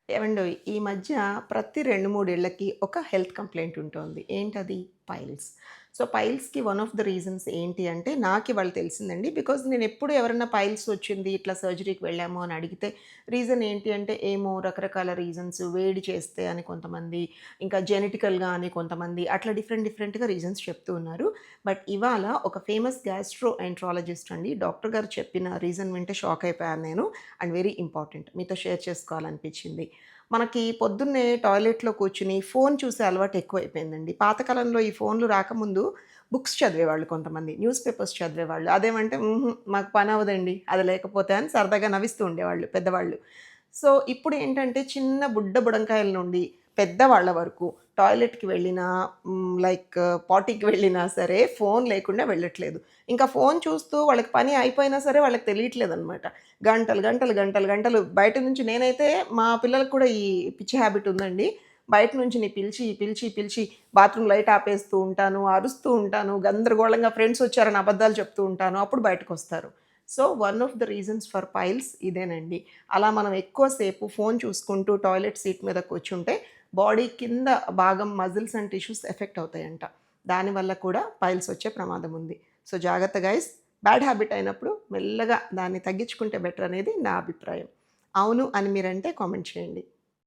ఏవండోయ్! ఈ మధ్య ప్రతి 2, 3 ఏళ్లకి ఒక హెల్త్ కంప్లెయింట్ ఉంటోంది. ఏంటది? పైల్స్. సో, పైల్స్‌కి వన్ ఆఫ్ ద రీజన్స్ ఏంటి అంటే, నాకివాళ తెలిసిందండి. బికాజ్ నేనెప్పుడు ఎవరన్నా పైల్స్ వచ్చింది, ఇట్లా సర్జరీకి వెళ్ళాము అని అడిగితే, రీజన్ ఏంటి అంటే, ఏమో రకరకాల రీజన్స్ వేడి చేస్తే అని కొంతమంది, ఇంకా జెనెటికల్‌గా అని కొంతమంది, అట్లా డిఫరెంట్‌గా రీజన్స్ చెప్తూ ఉన్నారు. బట్ ఇవాళ ఒక ఫేమస్ గ్యాస్ట్రో ఎంట్రాలజిస్ట్ అండి, డాక్టర్ గారు చెప్పిన రీజన్ వింటే షాక్ అయిపోయాను నేను. And very important. మీతో షేర్ చేసుకోవాలనిపించింది. మనకి పొద్దున్నే టాయిలెట్‌లో కూర్చొని ఫోను చూసే అలవాటు ఎక్కువైపోయిందండి. పాతకాలంలో ఈ ఫోన్లు రాకముందు బుక్స్ చదివేవాళ్ళు కొంతమంది. న్యూస్ పేపర్స్ చదివేవాళ్ళు. అదేమంటే మాకు పనవ్వదండి అది లేకపోతే అని సరదాగా నవ్విస్తూ ఉండేవాళ్ళు పెద్దవాళ్ళు. సో, ఇప్పుడేంటంటే చిన్న బుడ్డ బుడంకాయల నుండి పెద్దవాళ్ళ వరకు టాయిలెట్‌కి వెళ్ళినా లైక్ పాటీకి వెళ్ళినా సరే ఫోను లేకుండా వెళ్ళట్లేదు. ఇంకా ఫోను చూస్తూ వాళ్ళకి పని అయిపోయినా సరే వాళ్ళకి తెలియట్లేదనమాట. గంటలు బయట నుంచి నేనైతే మా పిల్లలకి కూడా ఈ పిచ్చి హాబిట్ ఉందండి. బయట నుంచిని పిలిచి బాత్రూమ్ లైట్ ఆపేస్తూ ఉంటాను, అరుస్తూ ఉంటాను, గందరగోళంగా ఫ్రెండ్స్ వచ్చారని అబద్ధాలు చెప్తూ ఉంటాను. అప్పుడు బయటకొస్తారు. So, one of the reasons for piles ఇదేనండి. అలా మనం ఎక్కువ సేపు ఫోను చూసుకుంటూ టాయిలెట్ సీట్ మీద కూర్చుంటే బాడీ కింద భాగం మజిల్స్ అండ్ టిష్యూస్ ఎఫెక్ట్ అవుతాయంట. దానివల్ల కూడా పైల్స్ వచ్చే ప్రమాదం ఉంది. సో, జాగ్రత్త గైస్. బ్యాడ్ హ్యాబిట్ అయినప్పుడు మెల్లగా దాన్ని తగ్గించుకుంటే బెటర్ అనేది నా అభిప్రాయం. అవును అని మీరంటే కామెంట్ చేయండి.